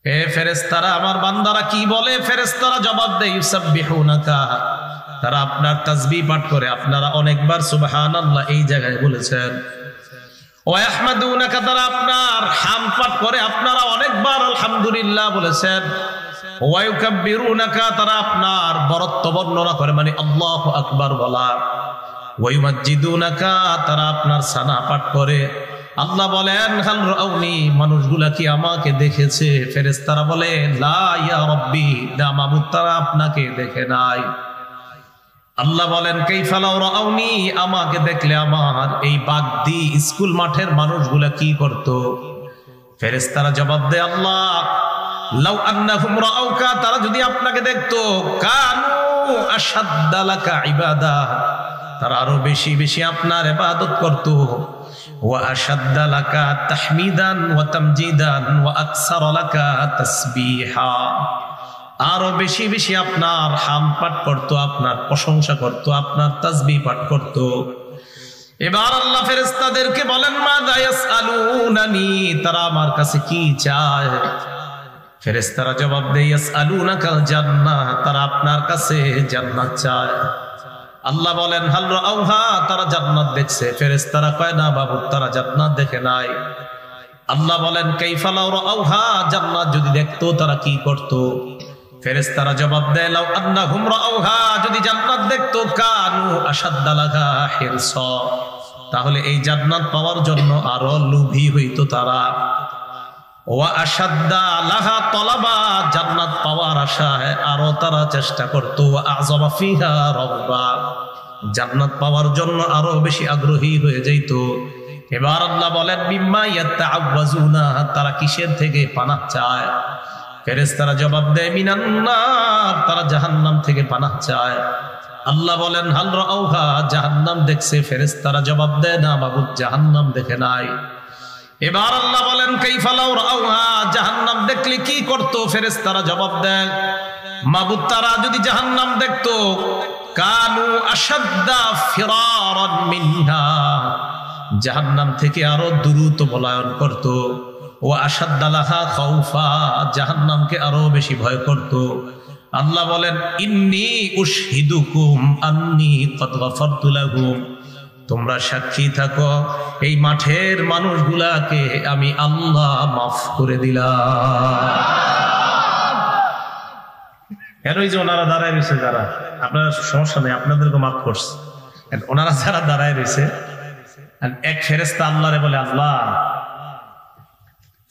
হে ফেরেশতারা, আমার বান্দারা কি বলে? ফেরেশতারা জবাব দেয়, ইউসাব্বিহুনাকা, তারা আপনার তাসবিহ পাঠ করে। আপনারা অনেকবার সুবহানাল্লাহ এই জায়গায় বলেছেন। ওয়া ইয়াহমাদুনাকা, তারা আপনার হামদ পাঠ করে। আপনারা অনেকবার আলহামদুলিল্লাহ বলেছেন। ওয়া ইউকাব্বিরুনাকা, তারা আপনার বরত্ব বর্ণনা করে, মানে আল্লাহু আকবার বলা। ওয়া ইউমাজ্জিদুনাকা, তারা আপনার সানা পাঠ করে। আল্লাহ বলেন, হাল রাউনি, মানুষগুলা কি আমাকে দেখেছে? ফেরেশতারা বলে, লা ইয়া রাব্বি, না মাবুদ, তারা আপনাকে দেখে নাই। আল্লাহ বলেন, কাইফা লাউ রাউনি, আমাকে দেখলে আমার এই বাগদি স্কুল মাঠের মানুষগুলা কি করত? ফেরেশতারা জবাব দেয়, আল্লাহ লাউ আন্নাহুম রাউকা, তারা যদি আপনাকে দেখতো, কানু আশাদ্দা লাকা ইবাদা, তারা আরো বেশি বেশি আপনার ইবাদত করত। ওয়া আশাদ্দা লাকা তাহমিদান ওয়া তামজিদান ওয়া আকসার লাকা তাসবিহা, আরো বেশি বেশি আপনার হামদ পাঠ করত, আপনার প্রশংসা করত, আপনার তাসবিহ পাঠ করত। এবার আল্লাহ ফেরেশতাদেরকে বলেন, মাযা ইয়াসআলুনানি, তারা আমার কাছে কি চায়? ফেরেশতারা জবাব দেয়, ইয়াসআলুনাকাল জান্নাহ, তারা আপনার কাছে জান্নাত চায়। আল্লাহ বলেন, হাল রাউহা, তারা জান্নাত দেখছে? ফেরেশতারা কয়, না বাবু, তারা জান্নাত দেখে নাই। আল্লাহ বলেন, কাইফা লাউ রাউহা, জান্নাত যদি দেখতো তারা কি করত? ফেরেশতারা জবাব দেয়, লাউ আন্নাহুম রাউহা, যদি জান্নাত দেখতো, কানু আশাদ্দা লাহা হিরসা, তাহলে এই জান্নাত পাওয়ার জন্য আরো লোভী হইতো তারা। ওয়া আশাদ্দা লাহা তলাবা, জান্নাত পাওয়ার আশায় আরো তারা চেষ্টা করত। ওয়া আযমা ফিহা রাগবা, জান্নাত পাওয়ার জন্য আরো বেশি আগ্রহী হয়ে যাইত। এবার আল্লাহ বলেন, মিম্মা ইয়াতাআওয়াজুনা, তারা কিসের থেকে পানাহ চায়? ফেরেশতারা জবাব দেয়, মিনান নার, তারা জাহান্নাম থেকে পানাহ চায়। আল্লাহ বলেন, হাল রাউহা, জাহান্নাম দেখছে? ফেরেশতারা জবাব দেয়, না মাবুদ, জাহান্নাম দেখে নাই। এবার আল্লাহ বলেন, কাইফা লাউ রাউহা, জাহান্নাম দেখলে কি করত? ফেরেশতারা জবাব দেয়, মাবুদ, তারা যদি জাহান্নাম দেখতো, কানু আশাদ্দা ফিরারান মিনহা, জাহান্নাম থেকে আরো দ্রুত পলায়ন করত। ওয়া আশাদ্দা লাহা খাউফা, জাহান্নামকে আরো বেশি ভয় করত। আল্লাহ বলেন, ইন্নী উশহিদুকুম আন্নী ক্বাদ গাফারতু লাহুম, তোমরা সাক্ষী থাকো, এই মাঠের মানুষগুলাকে আমি আল্লাহ মাফ করে দিলাম। কেন? এই যে ওনারা দাঁড়ায় রয়েছে, যারা, আপনার সমস্যা নেই, আপনাদেরকে মাফ করছে। ওনারা যারা দাঁড়ায় রয়েছে, এক ফেরেশতা আল্লাহরে বলে, আল্লাহ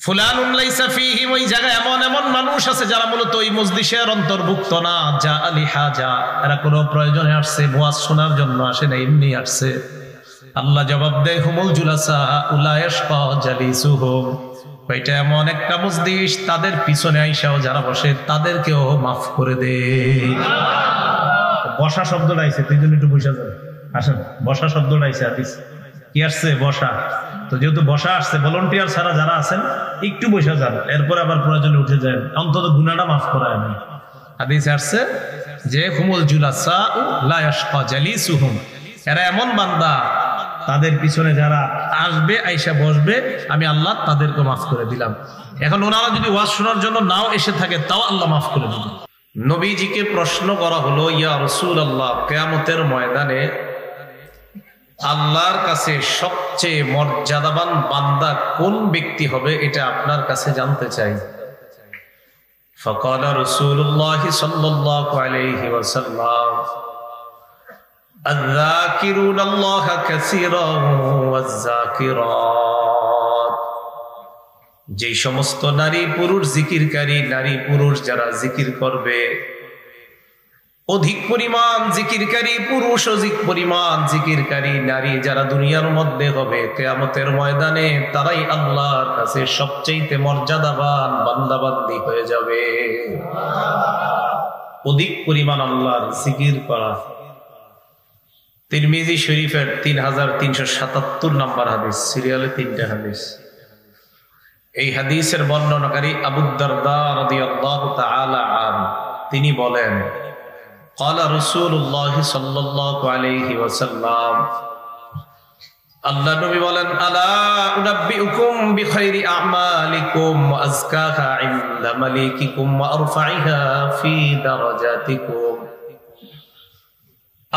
ফুলানুন লাইসা ফীহি, ওই জায়গায় এমন এমন মানুষ আছে যারা মূলত ওই মজলিসের অন্তর্ভুক্ত না, যা আলী হাজা, এরা কোনো প্রয়োজনে আসছে, ওয়াজ শোনার জন্য আসে না, এমনি আসছে। আল্লাহ জবাব দেয়, হুমুল জুলাসা লা ইয়াশকা জালিসুহুম, এটা এমন একটা মজলিস, তাদের পিছনে আইসাও যারা বসে তাদেরকেও মাফ করে দে। বসা শব্দটা আইছে, তুই জন্য একটু বসা যাবে, আসেন, বসা শব্দটা আইছে, হাদিস কি আসছে? বসা। তো যেহেতু বসা আসছে, ভলান্টিয়ার ছাড়া যারা আছেন একটু বসে যান, এরপরে আবার প্রয়োজনে উঠে যান, অন্তত গুনাহটা মাফ করায় না। হাদিসে আসছে যে হুমুল জুলাসা লা ইয়াশকা জালিসুহুম, এরা এমন বান্দা, তাদের পিছনে যারা আসবে, আইসা বসবে, আমি আল্লাহ তাদেরকে মাফ করে দিলাম। এখন ওনারা যদি ওয়াজ শোনার জন্য নাও এসে থাকে, তাও আল্লাহ মাফ করে দিল। নবীজিকে প্রশ্ন করা হলো, ইয়া রাসূলুল্লাহ, কিয়ামতের ময়দানে আল্লাহর কাছে সবচেয়ে মর্যাদাবান বান্দা কোন ব্যক্তি হবে, এটা আপনার কাছে জানতে চাই। ফাকালা রাসূলুল্লাহ সাল্লাল্লাহু আলাইহি ওয়াসাল্লাম, আয-যাকিরুনাল্লাহা কাসীরান ওয়াজ-যাকিরাত, যে সমস্ত নারী পুরুষ জিকিরকারী, নারী পুরুষ যারা জিকির করবে, অধিক পরিমাণ জিকিরকারী পুরুষ, অধিক পরিমাণ জিকিরকারী নারী যারা দুনিয়ার মধ্যে হবে, কিয়ামতের ময়দানে তারাই আল্লাহর কাছে সবচেয়ে মর্যাদাবান বান্দাবান্দি হয়ে যাবে। অধিক পরিমাণ আল্লাহর জিকির করা। তিরমিজি শরীফের 3377 নম্বর হাদিস, সিরিয়ালে 3টা হাদিস। এই হাদিসের বর্ণনাকারী আবু দারদা রাদিয়াল্লাহু তাআলা আনহু, তিনি বলেন, قال رسول الله صلى الله عليه وسلم আল্লাহ নবী বলেন, আলা উনাব্বিউকুম বিখাইরি আমালিকুম ওয়া আযকাহা ইনদা মালিকিকুম ওয়া আরফাইহা ফি দারাজাতিকুম।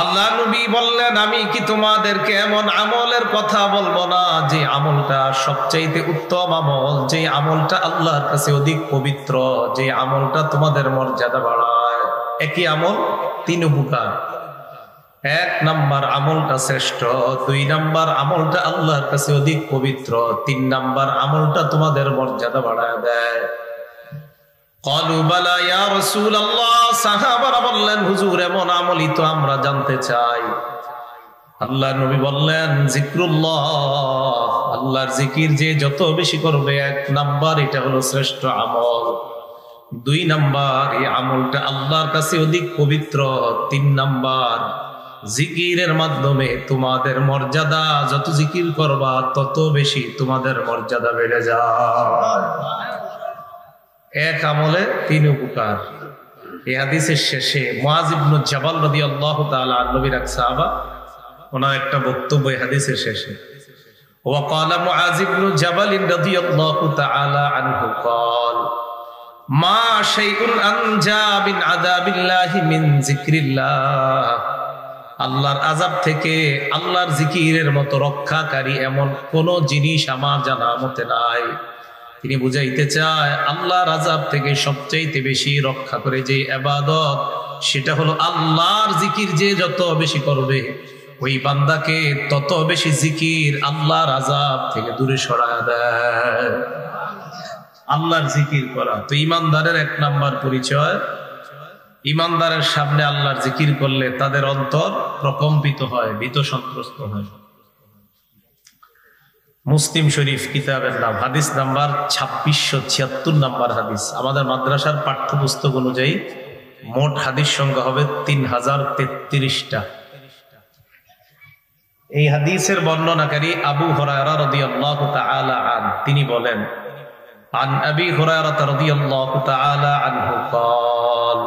আল্লাহ নবী বললেন, আমি কি তোমাদেরকে এমন আমলের কথা বলবো না যে আমলটা সবচাইতে উত্তম আমল, যে আমলটা আল্লাহর কাছে অধিক পবিত্র, যে আমলটা তোমাদের মর্যাদা বাড়ায়। একই আমল, তিন উপকার। এক নাম্বার আমলটা শ্রেষ্ঠ, দুই নাম্বার আমলটা আল্লাহর কাছে অধিক পবিত্র, তিন নাম্বার আমলটা তোমাদের মর্যাদা বাড়ায় দেয়। ক্বালু বালা ইয়া রাসূলুল্লাহ, সাহাবারা বললেন, হুজুর এমন আমলই তো আমরা জানতে চাই। আল্লাহ নবী বললেন, জিক্রুল্লাহ, আল্লাহর জিকির যে যত বেশি করবে, এক নাম্বার এটা হলো শ্রেষ্ঠ আমল, দুই নাম্বার এই আমলটা আল্লাহর কাছে অধিক পবিত্র, তিন নাম্বার জিকিরের মাধ্যমে তোমাদের মর্যাদা, যত জিকির করবা তত বেশি তোমাদের মর্যাদা বেড়ে যায়। এক আমলে তিন উপকার। এই হাদিসের শেষে মুআয ইবনে জাবাল রাদিয়াল্লাহু তাআলা নবীর এক সাহাবা, ওনার একটা বক্তব্য এই হাদিসের শেষে, ওয়া ক্বালা মুআয ইবনে জাবাল রাদিয়াল্লাহু তাআলা আনহু ক্বাল মা শাইউন আনজা মিন আযাবিল্লাহি মিন যিকরিল্লাহ। আল্লাহর আযাব থেকে আল্লাহর জিকিরের মতো রক্ষাকারী এমন কোন জিনিস আমার জানা মতে নাই। তিনি বুঝাইতে চায়, আল্লাহর আযাব থেকে সবচেয়ে বেশি রক্ষা করে যে ইবাদত, সেটা হলো আল্লাহর জিকির। যে যত বেশি করবে, ওই বান্দাকে তত বেশি জিকির আল্লাহর আযাব থেকে দূরে সরায় দেয়। আল্লাহর জিকির করা তো ঈমানদারের এক নাম্বার পরিচয়। ঈমানদারের সামনে আল্লাহর জিকির করলে তাদের অন্তর প্রকম্পিত হয়, ভীত সন্ত্রস্ত হয়। মুসলিম শরীফ কিতাবের নাম, হাদিস নাম্বার 2676 নাম্বার হাদিস। আমাদের মাদ্রাসার পাঠ্যপুস্তক অনুযায়ী মোট হাদিস সংখ্যা হবে 3033টা। এই হাদিসের বর্ণনাকারী আবু হুরায়রা রাদিয়াল্লাহু তাআলা আনহু, তিনি বলেন, عن أبي هريرة رضي الله تعالى عنه قال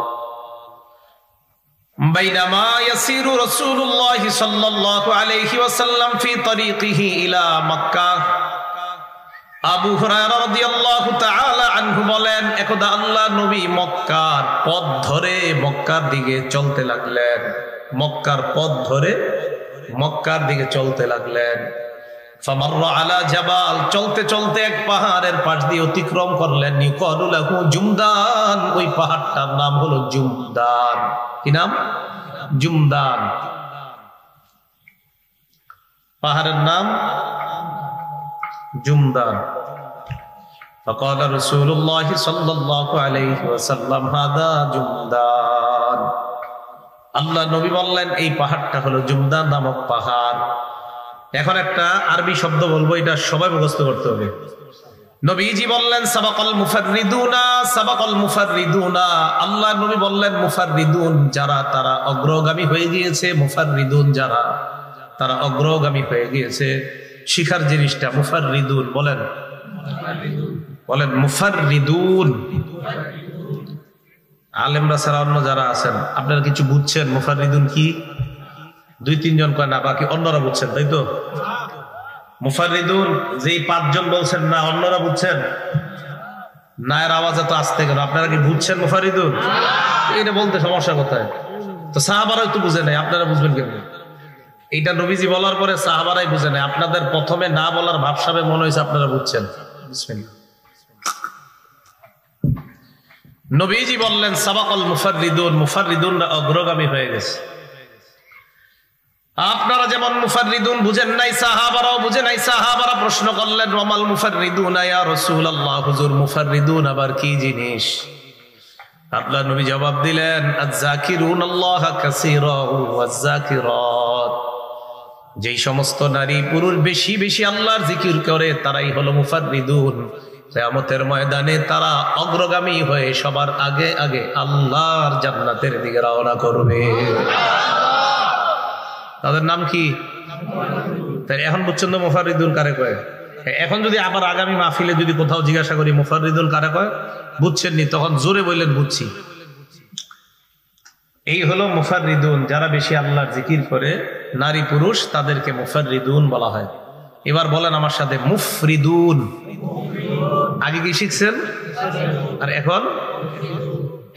بينما يسير رسول الله صلى الله عليه وسلم في طريقه إلى مكة। আবু হুরায়রা রাদিয়াল্লাহু তাআলা আনহু বলেন, একদা আল্লাহ নবী মক্কার পথ ধরে মক্কার দিকে চলতে লাগলেন। মক্কার পথ ধরে মক্কার দিকে চলতে লাগলেন। ফামাররা আলা জাবাল, চলতে চলতে এক পাহাড়ের পাশ দিয়ে অতিক্রম করলেন। ইউকালু লাহু জুমদান, ওই পাহাড়টার নাম হলো জুমদান। কি নাম? জুমদান। পাহাড়ের নাম জুমদান। ফাকালা রাসূলুল্লাহ সাল্লাল্লাহু আলাইহি ওয়াসাল্লাম, হাদা জুমদান। আল্লাহ নবী বললেন, এই পাহাড়টা হলো জুমদান নামক পাহাড়। এখন একটা আরবি শব্দ বলবো, এটা সবাই মুখস্থ করতে হবে। নবীজি বললেন, সাবাকাল মুফাররিদুনা, সাবাকাল মুফাররিদুনা। আল্লাহ নবী বললেন, মুফাররিদুন যারা, তারা অগ্রগামী হয়ে গিয়েছে। মুফাররিদুন যারা, তারা অগ্রগামী হয়ে গিয়েছে। শিখার জিনিসটা মুফাররিদুন বলেন, বলেন মুফাররিদুন। আলেমরা ছাড়া অন্য যারা আছেন, আপনারা কিছু বুঝছেন মুফাররিদুন কি? দুই তিনজন কয় না, বাকি অন্যরা বুঝছেন, তাই তো? মুফাররিদুন যেই 5 জন বলছেন না, অন্যরা বুঝছেন না? এর আওয়াজ এত আসতে কেন? আপনারা কি বুঝছেন মুফাররিদুন? এটা বলতে সমস্যা কোথায়? তো সাহাবারা একটু বুঝে নাই, আপনারা বুঝবেন কেন? এইটা নবীজি বলার পরে সাহাবারাই বুঝে নাই। আপনাদের প্রথমে না বলার ভাবসাবে মনে হয়েছে আপনারা বুঝছেন। বিসমিল্লাহ। নবীজি বললেন, সাবাকাল মুফাররিদুন, মুফাররিদুনরা অগ্রগামী হয়ে গেছে। আপনারা যেমন মুফাররিদুন বুঝেন নাই, সাহাবারাও বুঝে নাই। সাহাবারা প্রশ্ন করলেন, ওয়ামাল মুফাররিদুনা ইয়া রাসূলুল্লাহ, হুজুর মুফাররিদুন আবার কি জিনিস? আল্লাহ নবী জবাব দিলেন, আয-যাকিরুনাল্লাহ কাসীরান ওয়াজ-যাকিরাত। যেই সমস্ত নারী পুরুষ বেশি বেশি আল্লাহর জিকির করে, তারাই হলো মুফাররিদুন। কিয়ামতের ময়দানে তারা অগ্রগামী হয়ে সবার আগে আগে আল্লাহর জান্নাতের দিকে রওনা করবে। তাদের নাম কি? তাই এখন বুঝছেন তো মুফাররিদুন কারে কয়? এখন যদি আবার আগামী মাহফিলে যদি কোথাও জিজ্ঞাসা করি মুফাররিদুন কারে কয়, বুঝছেন নি, তখন জোরে বললেন বুঝছি। এই হলো মুফাররিদুন, যারা বেশি আল্লাহর জিকির করে, নারী পুরুষ, তাদেরকে মুফাররিদুন বলা হয়। এবার বলেন আমার সাথে, মুফরিদুন। আগে কি শিখছেন আর এখন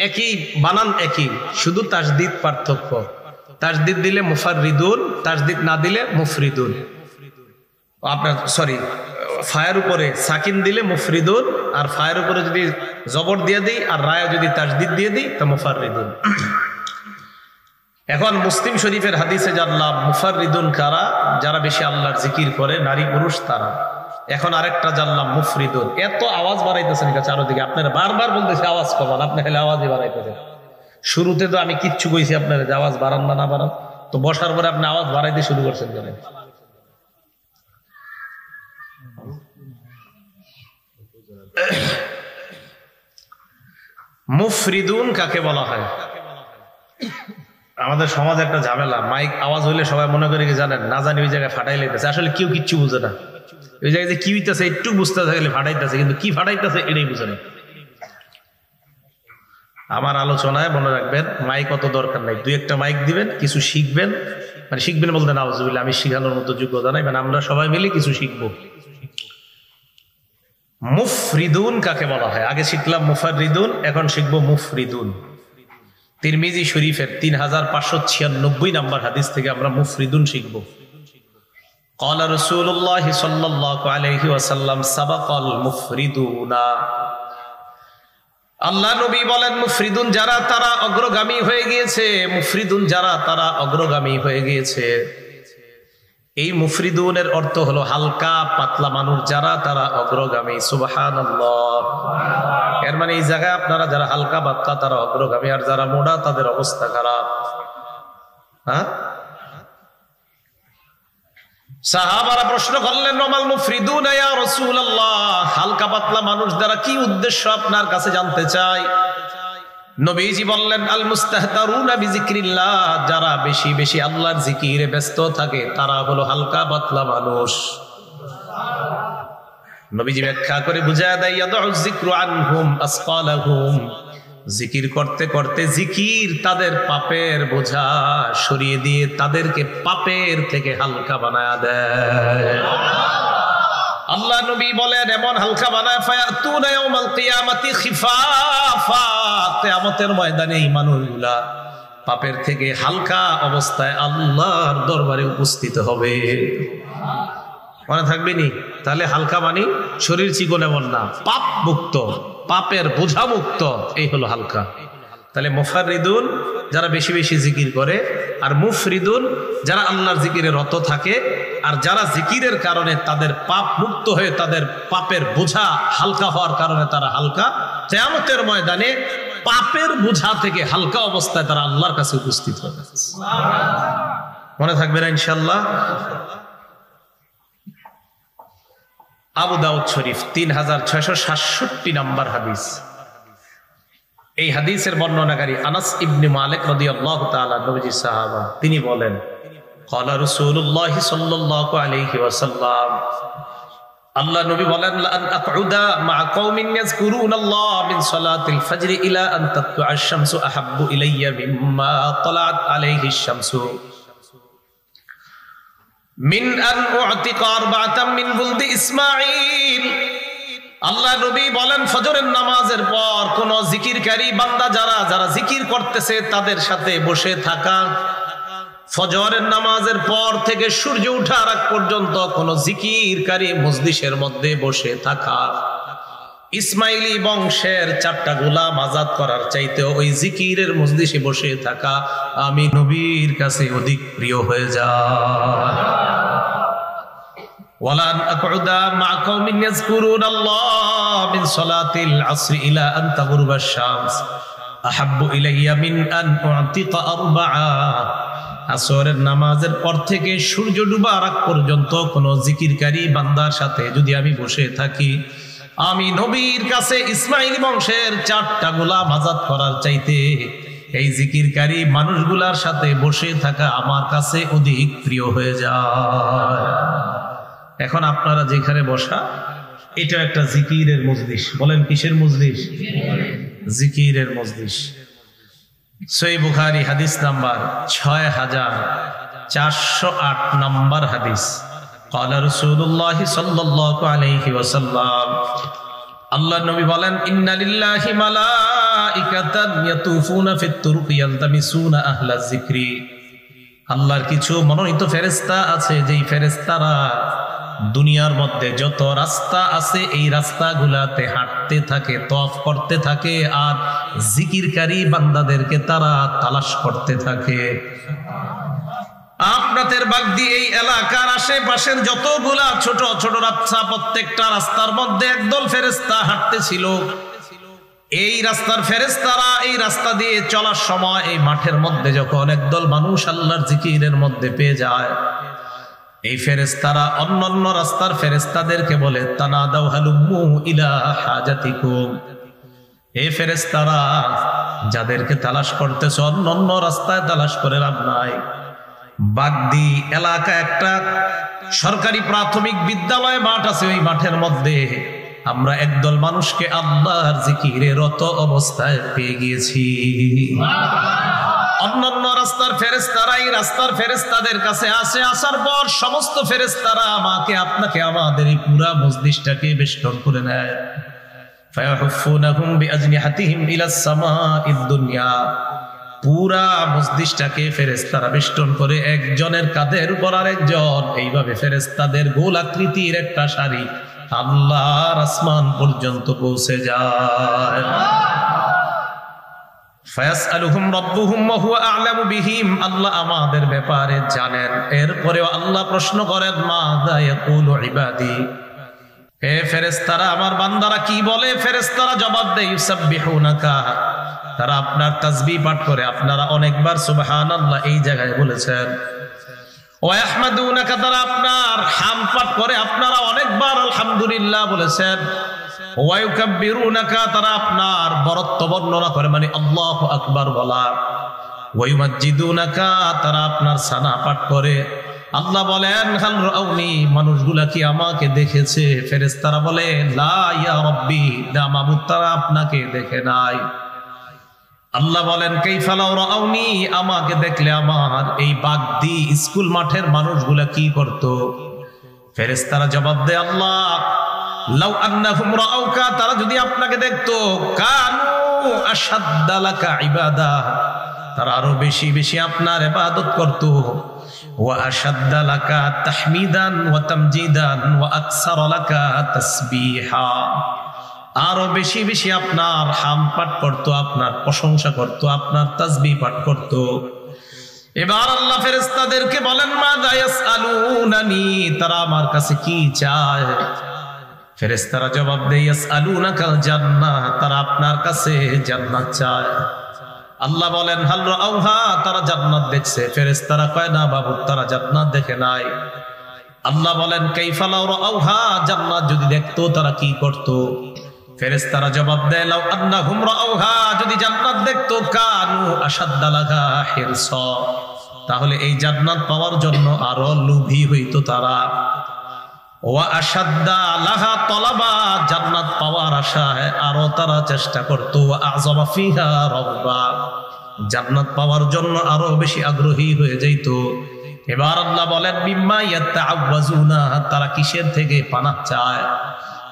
একই বানান, একই, শুধু তাসদিদ পার্থক্য। তাসদিদ দিলে মুফাররিদুন, তাসদিদ না দিলে মুফরিদুন। আপনার সরি, ফায়ের উপরে সাকিন দিলে মুফরিদুন, আর ফায়ের উপরে যদি জবর দিয়ে দিই আর রায় যদি তাসদিদ দিয়ে দিই তা মুফাররিদুন। এখন মুসলিম শরীফের হাদিসে জানলাম মুফাররিদুন কারা, যারা বেশি আল্লাহর জিকির করে, নারী পুরুষ তারা। এখন আরেকটা জানলাম মুফরিদুন। এত আওয়াজ বাড়াইতেছেন চারোদিকে, আপনারা বারবার বলতেছে আওয়াজ কমান, আপনি খালি আওয়াজই বাড়াইতেছেন। শুরুতে তো আমি কিচ্ছু কইছি আপনারা যে আওয়াজ বাড়ান না বাড়ান, তো বসার পরে আপনি আওয়াজ বাড়াইতে শুরু করছেন কেন? মুফরিদুন কাকে বলা হয়? আমাদের সমাজে একটা ঝামেলা, মাইক আওয়াজ হইলে সবাই মনে করে কি জানেন, না জানি ওই জায়গায় ফাটাই লাইতেছে। আসলে কেউ কিচ্ছু বুঝে না, ওই জায়গায় যে কি হইতেছে একটু বুঝতে থাকলে ফাটাইতেছে, কিন্তু কি ফাটাইতেছে এটাই বুঝে না। আমার আলোচনায় মনে রাখবেন, মাইক অত দরকার নাই, দুই একটা মাইক দিবেন, কিছু শিখবেন। মানে শিখবেন বলতে নাউজুবিল্লাহ, আমি শিখানোর মতো যোগ্যতা নাই, মানে আমরা সবাই মিলে কিছু শিখবো। মুফরিদুন কাকে বলা হয়? আগে শিখলাম মুফাররিদুন, এখন শিখবো মুফরিদুন। তিরমিজি শরীফের 3596 নম্বর হাদিস থেকে আমরা মুফরিদুন শিখবো। ক্বালা রাসূলুল্লাহ সাল্লাল্লাহু আলাইহি ওয়াসাল্লাম সাবাকাল মুফরিদুনা। আল্লাহ নবী বলেন, মুফরিদুন যারা তারা অগ্রগামী হয়ে গিয়েছে, মুফরিদুন যারা তারা অগ্রগামী হয়ে গিয়েছে। এই মুফরিদুনের অর্থ হলো হালকা পাতলা মানুষ যারা তারা অগ্রগামী। সুবহানাল্লাহ। এর মানে এই জায়গায় আপনারা যারা হালকা পাতলা তারা অগ্রগামী, আর যারা মোটা তাদের অবস্থা খারাপ। হ্যাঁ, সাহাবারা প্রশ্ন করলেন, ওমাল মুফরিদুন ইয়া রাসূলুল্লাহ, হালকা পাতলা মানুষ দ্বারা কি উদ্দেশ্য আপনার কাছে জানতে চাই। নবীজি বললেন, আল মুস্তাহতারুনা বিজিক্রিল্লাহ, যারা বেশি বেশি আল্লাহর জিকিরে ব্যস্ত থাকে তারা হলো হালকা পাতলা মানুষ। নবীজি ব্যাখ্যা করে বুঝায় দেয়, ইয়াদউ যিকরু আনহুম আসকালাহুম, জিকির করতে করতে জিকির তাদের পাপের বোঝা সরিয়ে দিয়ে তাদেরকে পাপের থেকে হালকা বানায় দেয়। আল্লাহ নবী বলেন, এমন হালকা বানায়, ফায়াতুনা ইয়াউমাল কিয়ামাতি খিফাফা, কিয়ামতের ময়দানে এই মানুষগুলা পাপের থেকে হালকা অবস্থায় আল্লাহর দরবারে উপস্থিত হবে। মনে থাকবে নি? তাহলে হালকা মানে শরীর চিকন এমন না, পাপ মুক্ত, পাপের বোঝা মুক্ত, এই হলো হালকা। তাহলে মুফাররিদুন যারা বেশি বেশি জিকির করে, আর মুফরিদুন যারা আল্লাহর জিকিরে রত থাকে, আর যারা জিকিরের কারণে তাদের পাপ মুক্ত হয়ে তাদের পাপের বোঝা হালকা হওয়ার কারণে তারা হালকা, কিয়ামতের ময়দানে পাপের বোঝা থেকে হালকা অবস্থায় তারা আল্লাহর কাছে উপস্থিত হবে। মনে থাকবে না ইনশাআল্লাহ? আবু দাউদ শরীফ 3667 নম্বর হাদিস। এই হাদিসের বর্ণনাকারী আনাস ইবনে মালিক রাদিয়াল্লাহু তাআলা, নবীজির সাহাবা, তিনি বলেন, ক্বালা রাসূলুল্লাহ সাল্লাল্লাহু আলাইহি ওয়াসাল্লাম, আল্লাহ নবী বলেন, লা আন আকউদা মা কওমিন ইয়াযকুরুনাল্লাহ মিন সালাতিল ফজর ইলা আন তাতলুআ আশ-শামসু আহাব্বু ইলাইয়া মিম্মা তালাআত আলাইহি আশ-শামসু মিন আন উ'তিকা আরবাআতাম মিন বুলদি ইসমাঈল। আল্লাহ নবী বলেন, ফজরের নামাজের পর কোন জিকিরকারী বান্দা যারা যারা জিকির করতেছে তাদের সাথে বসে থাকা, ফজরের নামাজের পর থেকে সূর্য ওঠার আগ পর্যন্ত কোন জিকিরকারী মজলিসের মধ্যে বসে থাকা, ইসমাইলি বংশের 4টা গোলাম আজাদ করার চাইতেও ওই জিকিরের মজলিসে বসে থাকা আমি নবীর কাছে অধিক প্রিয় হয়ে যায়। ওয়ালান আকুদা মা কওমিন ইয়াযকুরুনাল্লাহ মিন সালাতিল আসর ইলা আন তাগরুবা আশ-শামস আহাব্বু ইলাইয়া মিন আন উ'তিকা আরবা'a। আসরের নামাজের পর থেকে সূর্য ডুবার আগ পর্যন্ত কোন জিকিরকারী বান্দার সাথে যদি আমি বসে থাকি, আমি নবীর কাছে ইসমাইলি বংশের 4টা গোলাম আজাদ করার চাইতে এই জিকিরকারী মানুষগুলার সাথে বসে থাকা আমার কাছে অধিক প্রিয় হয়ে যায়। এখন আপনারা যেখানে বসা, এটা একটা জিকিরের মজলিস। বলেন কিসের মজলিস? জিকিরের মজলিস। সহিহ বুখারী হাদিস নাম্বার 6408 নম্বর হাদিস। قال رسول الله صلى الله عليه وسلم আল্লাহ নবী বলেন ইন্না লিল্লাহি মালাইকাতান ইয়াতুফুনা ফিত তুরুকি ইয়ালতামিসুনা আহলা যিকরি। আল্লাহর কিছু মনোনীত ফেরেশতা আছে যেই ফেরেশতারা দুনিয়ার মধ্যে যত রাস্তা আছে এই রাস্তাগুলাতে হাঁটতে থাকে, তওয়াফ করতে থাকে, আর জিকিরকারী বান্দাদেরকে তারা তালাশ করতে থাকে। আপনাদের বাগদি এই এলাকার আশেপাশের যতগুলা ছোট ছোট রাস্তা, প্রত্যেকটা রাস্তার মধ্যে একদল ফেরেশতা হাঁটতেছিল। এই রাস্তার ফেরেশতারা এই রাস্তা দিয়ে চলার সময় এই মাঠের মধ্যে যখন একদল মানুষ আল্লাহর জিকিরের মধ্যে পেয়ে যায়, এই ফেরেশতারা অন্যান্য রাস্তার ফেরেশতাদেরকে বলে তানাদাউ হালুম্মু ইলা হাজাতিকুম। এই ফেরেশতারা যাদেরকে তালাশ করতেছ অন্যান্য রাস্তায় তালাশ করে লাভ নাই। বাগদি এলাকা একটা সরকারি প্রাথমিক বিদ্যালয় মাঠ আছে, ওই মাঠের মধ্যে আমরা একদল মানুষকে আল্লাহর জিকিরে রত অবস্থায় পেয়ে গিয়েছি। অন্যান্য রাস্তার ফেরেশতারা এই রাস্তার ফেরেশতাদের কাছে আসে, আসার পর সমস্ত ফেরেশতারা আমাকে আপনাকে আমাদের এই পুরা মজলিসটাকে বেষ্টন করে নেয়। ফায়াহুফুনাহুম বিআজনিহাতিহিম ইলাস সামাঈদ দুনিয়া। পুরা মজলিসটাকে ফেরেশতারা বেষ্টন করে একজনের কাঁধের উপর আরেকজন, এইভাবে ফেরেশতাদের গোল আকৃতির একটা সারি আল্লাহর আসমান পর্যন্ত পৌঁছে যায়। ফায়াসআলুহুম রাব্বুহুম ওয়া হুয়া আ'লামু বিহিম। আল্লাহ আমাদের ব্যাপারে জানেন, এরপরেও আল্লাহ প্রশ্ন করেন মাযা ইয়াকুলু ইবাদি। হে ফেরেশতারা আমার বান্দারা কি বলে? ফেরেশতারা জবাব দেয় ইউসাব্বিহুনাকা, তারা আপনার তাসবিহ পাঠ করে। আপনারা অনেকবার সুবহানাল্লাহ এই জায়গায় বলেছেন। ওয়া ইয়াহমাদুনাকা, তারা আপনার হামদ পাঠ করে। আপনারা অনেকবার আলহামদুলিল্লাহ বলেছেন। ওয়া ইউকাব্বিরুনাকা, তারা আপনার বরত্ব বর্ণনা করে, মানে আল্লাহু আকবার বলা। ওয়া ইউমাজ্জিদুনাকা, তারা আপনার সানা পাঠ করে। আল্লাহ বলেন হাল রাউনি, মানুষগুলা কি আমাকে দেখেছে? ফেরেশতারা বলে লা ইয়া রাব্বি, না মাবুদ, তারা আপনাকে দেখে নাই। আল্লাহ বলেন কাইফা লাউ রাউনি, আমাকে দেখলে আমার এই বাগদি স্কুল মাঠের মানুষগুলা কি করত? ফেরেশতারা জবাব দেয় আল্লাহ লাউ আন্নাহুম রাউকা, তারা যদি আপনাকে দেখতো কানু আশাদ্দা লাকা ইবাদা, তারা আরো বেশি বেশি আপনার ইবাদত করত। ওয়া আশাদ্দা লাকা তাহমিদান ওয়া তামজিদান ওয়া আকসারা লাকা তাসবিহা, আরো বেশি বেশি আপনার হামদ পাঠ করতো, আপনার প্রশংসা করতো, আপনার তাসবিহ পাঠ করতো। এবার আল্লাহ ফেরেশতাদেরকে বলেন মাযা ইয়াসআলুনানি, তারা আমার কাছে কি চায়? ফেরেশতারা জবাব দেয় ইয়াসআলুনাকাল জান্নাহ, তারা আপনার কাছে জান্নাত চায়। আল্লাহ বলেন হাল রাউহা, তারা জান্নাত দেখছে? ফেরেশতারা কয় না বাবু, তারা জান্নাত দেখে নাই। আল্লাহ বলেন কাইফা লাউ রাউহা, জান্নাত যদি দেখতো তারা কি করত? ফেরেশতারা জবাব দেয় লাউ আন্নাহুম রাউহা, যদি জান্নাত দেখতো কানু আশাদ্দা লাহা হিরসা, তাহলে এই জান্নাত পাওয়ার জন্য আরো লোভী হইতো তারা। ওয়া আশাদ্দা লাহা তলাবা, জান্নাত পাওয়ার আশায় আরো তারা চেষ্টা করতো। ওয়া আযমা ফিহা রাগবা, জান্নাত পাওয়ার জন্য আরো বেশি আগ্রহী হয়ে যাইত। এবার আল্লাহ বলেন বিম্মা ইয়াতাআওয়াজুনা, তারা কিসের থেকে পানাহ চায়?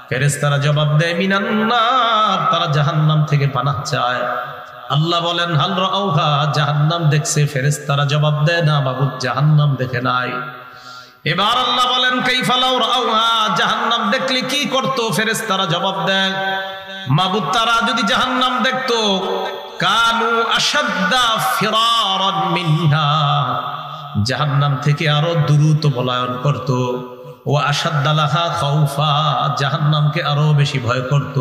ফেরেশতারা জবাব দেয় মিনান নার, তারা জাহান্নাম থেকে পানাহ চায়। আল্লাহ বলেন হাল রাউহা, জাহান্নাম দেখছে? ফেরেশতারা জবাব দেয় না বাবু, জাহান্নাম দেখে নাই। এবার আল্লাহ বলেন কাইফা লাউ রাউহা, জাহান্নাম দেখলে কি করত? ফেরেশতারা জবাব দেয় মাবুদ, তারা যদি জাহান্নাম দেখতো কানু আশাদ্দা ফিরারান মিনহা, জাহান্নাম থেকে আরো দ্রুত পলায়ন করত। ওয়া আশাদ্দা লাহা খাউফা, জাহান্নামকে আরো বেশি ভয় করত।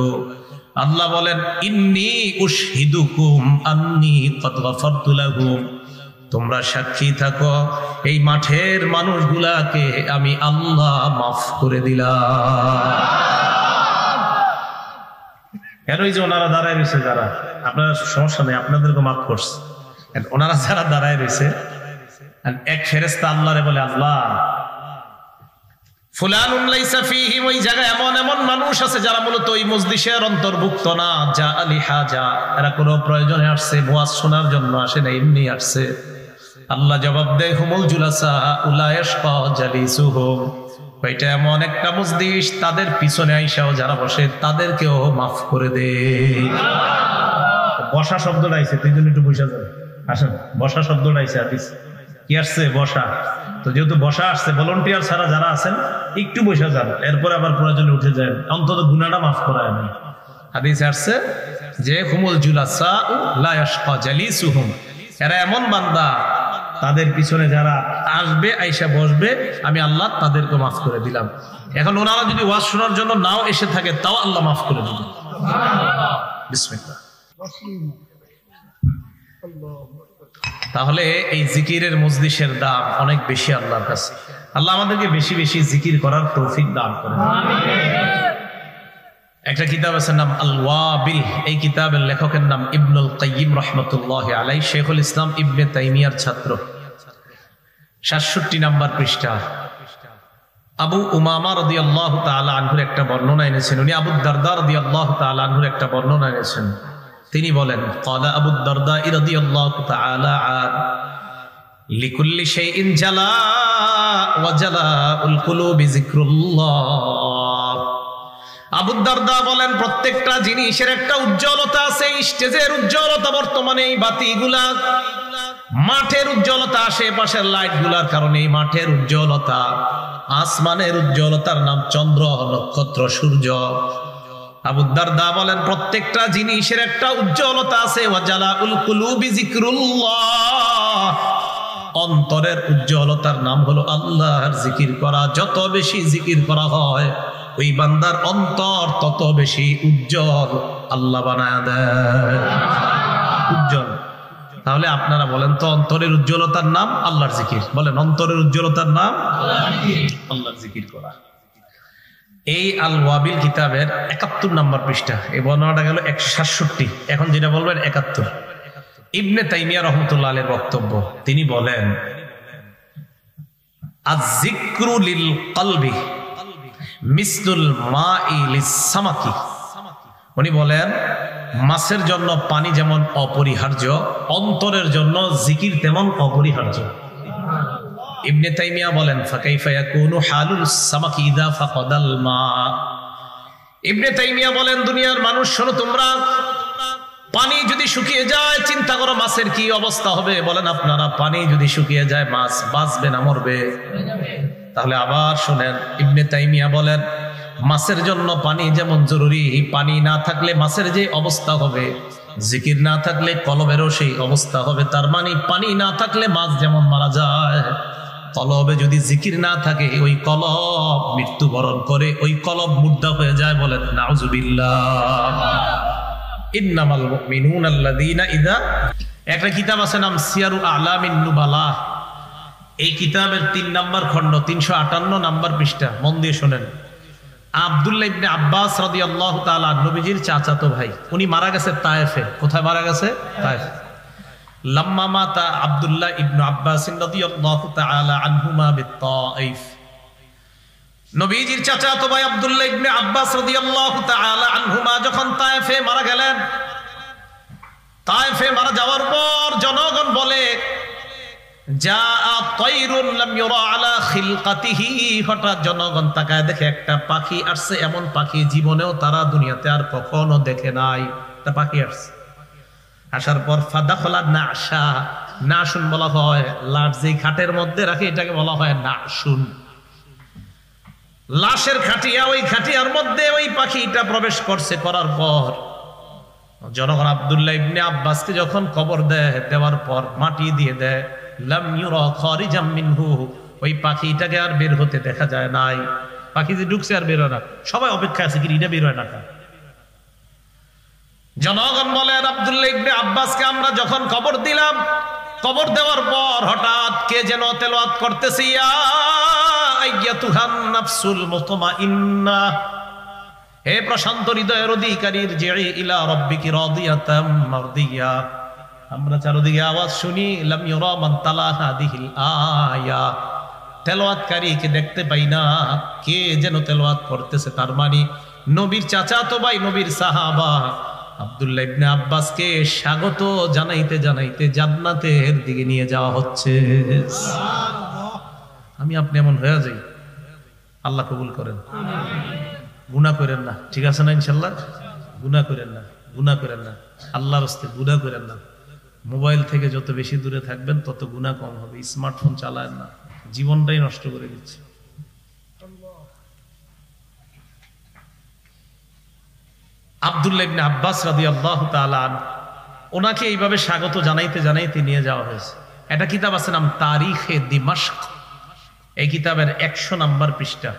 আল্লাহ বলেন ইন্নী উশহিদুকুম আন্নী ক্বাদ গাফারতু লাহুম, তোমরা সাক্ষী থাকো এই মাঠের মানুষগুলাকে আমি আল্লাহ মাফ করে দিলাম। কেন? এই যে ওনারা দাঁড়ায় রয়েছে, যারা আপনার সমস্যা নেই, আপনাদেরকে মাফ করছে। ওনারা যারা দাঁড়ায় রয়েছে, এক ফেরেশতা আল্লাহরে বলে আল্লাহ ফুলানুন লাইসা ফীহি, ওই জায়গায় এমন এমন মানুষ আছে যারা মূলত ওই মজলিসের অন্তর্ভুক্ত না। যা আলী হাজা, এরা কোনো প্রয়োজনে আসছে, ওয়াজ শোনার জন্য আসে না, এমনি আসছে। আল্লাহ জবাব দেয় হুমুল জুলাসা উলা ইয়াশকা জালিসুহুম, ওইটা এমন একটা মজলিস, তাদের পিছনে আইসাও যারা বসে তাদেরকেও মাফ করে দে। বসা শব্দটা আইছে, তুই জন্য একটু বসা যাবে। আসেন, বসা শব্দটা আইছে, হাদিস কি আসছে? বসা। তো যেহেতু বসা আসছে, ভলান্টিয়ার ছাড়া যারা আছেন একটু বসা যান, এরপরে আবার প্রয়োজনে উঠে যায়, অন্তত গুনাহটা মাফ করা হয় না। হাদিসে আসছে যে হুমুল জুলাসা লা ইয়াশকা জালিসুহুম, এরা এমন বান্দা তাদের পিছনে যারা আসবে আইসা বসবে, আমি আল্লাহ তাদেরকে মাফ করে দিলাম। এখন ওনারা যদি ওয়াজ শোনার জন্য নাও এসে থাকে তাও আল্লাহ মাফ করে দিবেন। বিসমিল্লাহ। তাহলে এই জিকিরের মজলিসের দাম অনেক বেশি আল্লাহর কাছে। আল্লাহ আমাদেরকে বেশি বেশি জিকির করার তৌফিক দান করেন। একটা কিতাব আছে নাম আল ওয়াবিল, এই কিতাবের লেখকের নাম ইবনুল কাইয়িম রাহমাতুল্লাহি আলাইহি, শেখুল ইসলাম ইবনে তাইমিয়ার ছাত্র। ৬৭ নাম্বার পৃষ্ঠা। আবু উমামা রাদিয়াল্লাহু তাআলা আনহুর একটা বর্ণনা এনেছেন, উনি আবু দারদা রাদিয়াল্লাহু তাআলা আনহুর একটা বর্ণনা এনেছেন। তিনি বলেন, ক্বালা আবু দারদা রাদিয়াল্লাহু তাআলা আন লিকুল্লি শাইইন জালা ওয়া জালাউল কুলুবি যিকরুল্লাহ। আবু দারদা বলেন, প্রত্যেকটা জিনিসের একটা উজ্জ্বলতা আছে। স্টেজের উজ্জ্বলতা বর্তমানে এই বাতিগুলা, মাঠের উজ্জ্বলতা, আশেপাশের লাইট গুলার কারণে মাঠের উজ্জ্বলতা, আসমানের উজ্জ্বলতার নাম চন্দ্র, নক্ষত্র, সূর্য। আবু দারদা বলেন, প্রত্যেকটা জিনিসের একটা উজ্জ্বলতা আছে। ওয়াজালাউল কুলুবি যিকরুল্লাহ, অন্তরের উজ্জ্বলতার নাম হলো আল্লাহর জিকির করা। যত বেশি জিকির করা হয় ওই বান্দার অন্তর তত বেশি উজ্জ্বল আল্লাহ বানায় দেয়, উজ্জ্বল। তাহলে আপনারা বলেন তো, অন্তরের উজ্জ্বলতার নাম আল্লাহর জিকির। বলেন, অন্তরের উজ্জ্বলতার নাম আল্লাহর জিকির করা। এই আল ওয়াবিল কিতাবের ৭১ নম্বর পৃষ্ঠা, এই বর্ণনাটা গেল ১৬৭। এখন যেটা বলবেন ৭১। ইবনে তাইমিয়া রাহমাতুল্লাহ আলাইহির বক্তব্য, তিনি বলেন, আয-যিকরু লিল কলবি মিসলুল মাই লিস-সামাকি। উনি বলেন, মাছের জন্য পানি যেমন অপরিহার্য, অন্তরের জন্য জিকির তেমন অপরিহার্য। ইবনে তাইমিয়া বলেন, ফাকাইফা ইয়াকুনু হালুল সামাকি ইযা ফাকাদাল মা। ইবনে তাইমিয়া বলেন, দুনিয়ার মানুষ শোনো তোমরা, পানি যদি শুকিয়ে যায় চিন্তা করো মাছের কি অবস্থা হবে। বলেন আপনারা, পানি যদি শুকিয়ে যায় মাছ বাঁচবে না মরবে? তাহলে আবার শোনেন, ইবনে তাইমিয়া বলেন, মাছের জন্য পানি যেমন জরুরি, পানি না থাকলে মাছের যে অবস্থা হবে, জিকির না থাকলে কলবেরও সেই অবস্থা হবে। তার মানে পানি না থাকলে মাছ যেমন মারা যায়, কলবে যদি জিকির না থাকে ওই কলব মৃত্যুবরণ করে, ওই কলব মুর্দা হয়ে যায়। বলেন নাউযুবিল্লাহ। ইন্নামাল মুমিনুনা আল্লাযীনা ইযা, একটা কিতাব আছে নাম সিয়ারু আ'লামিন নুবালা, এই কিতাবের ৩ নম্বর খণ্ড ৩৫৮ নম্বর পৃষ্ঠা, মন দিয়ে শোনেন। আব্দুল্লাহ ইবনে আব্বাস রাদিয়াল্লাহু তাআলা, নবীজির চাচাতো ভাই, উনি মারা গেছে তায়েফে। কোথায় মারা গেছে? তায়েফ। লাম্মা মাতা আব্দুল্লাহ ইবনে আব্বাস রাদিয়াল্লাহু তাআলা আনহুমা বিত-তাইফ, নবীজির চাচাতো ভাই আব্দুল্লাহ ইবনে আব্বাস রাদিয়াল্লাহু তাআলা আনহুমা যখন তায়েফে মারা গেলেন, তায়েফে মারা যাওয়ার পর জনগণ বলে, হঠাৎ জনগণ তাকায় দেখে একটা পাখি আসছে। এমন পাখি জীবনেও তারা দুনিয়াতে আর কখনো দেখে নাই। তা পাখি আসছে, আসার পর ফাদাখলা নাশা, নাশুন বলা হয় লাশ যে খাটের মধ্যে রাখে, এটাকে বলা হয় নাশুন। লাশের খাটিয়া, ওই খাটিয়ার মধ্যে ওই পাখিটা প্রবেশ করছে। করার পর জনগণ আব্দুল্লাহ ইবনে আব্বাসকে যখন কবর দেয়, দেওয়ার পর মাটি দিয়ে দেয়, লাম ইউরা খারিজাম মিনহু, ওই পাখিটাকে আর বের হতে দেখা যায় নাই। পাখি যে ঢুকছে আর বের হয় না, সবাই অপেক্ষা আছে কি এটা বের হয় না। জনগণ বলেন, আব্দুল্লাহ ইবনে আব্বাসকে আমরা যখন কবর দিলাম, কবর দেওয়ার পর হঠাৎ কে যেন তেলাওয়াত করতেছে, ইয়া আইয়াতুহান নাফসুল মুতমাইন্না, হে প্রশান্ত হৃদয়ের অধিকারীর, জিই ইলা রাব্বিকি রাদিয়াতাম মারদিয়া। আমরা চারদিকে আওয়াজ শুনি, লাম ইউরা মান তালা হাদিহিল আয়া, তেলাওয়াতকারীকে দেখতে পাই না, কে যেন তেলাওয়াত করতেছে। তার মানে নবীর চাচাতো ভাই, নবীর সাহাবা আব্দুল্লাহ ইবনে আব্বাসকে স্বাগত জানাইতে জানাইতে জান্নাতের দিকে নিয়ে যাওয়া হচ্ছে। আমি আপনি এমন হয়ে যাই, আল্লাহ কবুল করেন। গুনাহ করেন না, ঠিক আছে না? ইনশাল্লাহ গুনাহ করেন না, গুনাহ করেন না, আল্লাহর রাস্তে গুনাহ করেন না। মোবাইল থেকে যত বেশি দূরে থাকবেন তত গুনাহ কম হবে। স্মার্টফোন চালায় না, জীবনটাই নষ্ট করে দিচ্ছে। আব্দুল্লাহ ইবনে আব্বাস রাদিয়াল্লাহু তাআলা আনহু, ওনাকে এইভাবে স্বাগত জানাইতে জানাইতে নিয়ে যাওয়া হয়েছে। একটা কিতাব আছে নাম তারিখে দিমাশক, এই কিতাবের 100 নম্বর পৃষ্ঠা।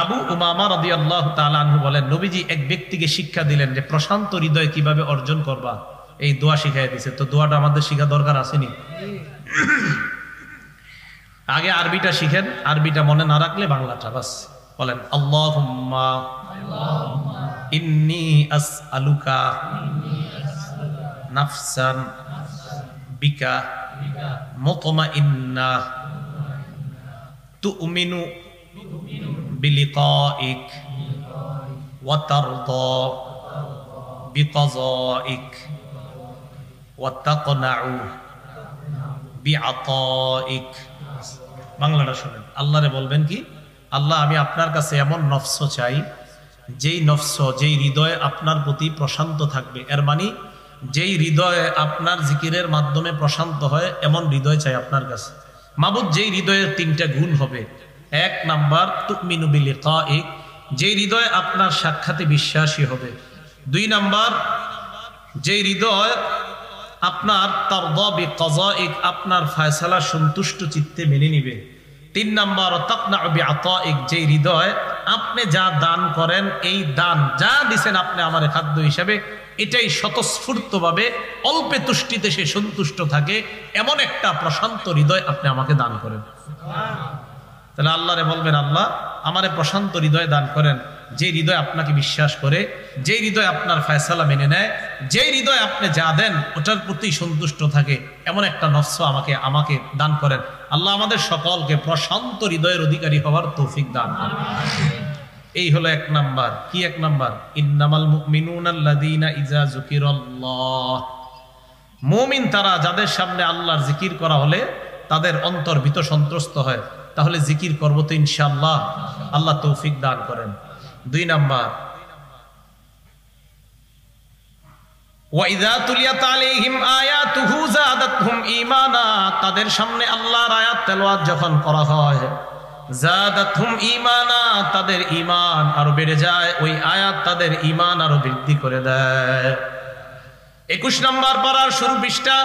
আবু উমামা রাদিয়াল্লাহু তাআলা আনহু বলেন, নবীজি এক ব্যক্তিকে শিক্ষা দিলেন যে প্রশান্ত হৃদয় কিভাবে অর্জন করবা, এই দোয়া শিখাই দিয়েছে। তো দোয়াটা আমাদের শিখা দরকার আসেনি? আগে আরবিটা শিখেন, আরবিটা মনে না রাখলে বাংলাটা বাস বলেন। আল্লাহুম্মা ইন্নী আসআলুকা নাফসান বিকা মুতমাইন্না তুমিনু বিলিকাইক ওয়া তারদা বিকাযাইক ওয়া তাকনাউ বিআতাইক। বাংলাটা শুনেন। আল্লাহরে বলবেন কি, আল্লাহ আমি আপনার কাছে এমন নফস চাই, যেই নফস, যেই হৃদয় আপনার প্রতি প্রশান্ত থাকবে। এর মানে যেই হৃদয় আপনার জিকিরের মাধ্যমে প্রশান্ত হয়, এমন হৃদয় চাই আপনার কাছে। মাবুদ, যেই হৃদয়ের 3টা গুণ হবে। 1 নাম্বার তুমিনু বিলিকাইক, যেই হৃদয় আপনার সাক্ষাতে বিশ্বাসী হবে। 2 নাম্বার, যেই হৃদয় আপনার তারদা বিকাযাইক, আপনার ফয়সালা সন্তুষ্ট চিত্তে মেনে নিবে। 3 নাম্বার তাকনাউ বিআতাইক, যেই হৃদয় আপনি যা দান করেন, এই দান যা দিবেন আপনি আমার খাদ্য হিসাবে, এটাই স্বতঃস্ফূর্তভাবে অল্পে তুষ্টিতে সে সন্তুষ্ট থাকে, এমন একটা প্রশান্ত হৃদয় আপনি আমাকে দান করেন। তাহলে আল্লাহরে বলবেন, আল্লাহ আমারে প্রশান্ত হৃদয় দান করেন, যে হৃদয় আপনাকে বিশ্বাস করে, যে হৃদয় আপনার ফয়সালা মেনে নেয়, যে হৃদয় আপনি যা দেন ওটার প্রতি সন্তুষ্ট থাকে, এমন একটা নফস আমাকে দান করেন। আল্লাহ আমাদের সকলকে প্রশান্ত হৃদয়ের অধিকারী হওয়ার তৌফিক দান করেন। এই হলো 1 নাম্বার। কি 1 নাম্বার? ইন্নামাল মুমিনুনা আল্লাযীনা ইযা যুকিরাল্লাহ, মুমিন তারা যাদের সামনে আল্লাহর জিকির করা হলে তাদের অন্তর ভীত সন্ত্রস্ত হয়। তাহলে জিকির করব তো ইনশাআল্লাহ, আল্লাহ তৌফিক দান করেন। 2 নাম্বার, ওয়াইযা তুলিয়াত আলাইহিম আয়াতুহু যাদাতহুম ঈমানা, তাদের সামনে আল্লাহর আয়াত তেলাওয়াত যখন করা হয়, যাদাতহুম ঈমানা, তাদের ঈমান আরো বেড়ে যায়। ওই আয়াত তাদের ঈমান আরো বৃদ্ধি করে দেয়। 21 নম্বর পারার শুরু পৃষ্ঠা।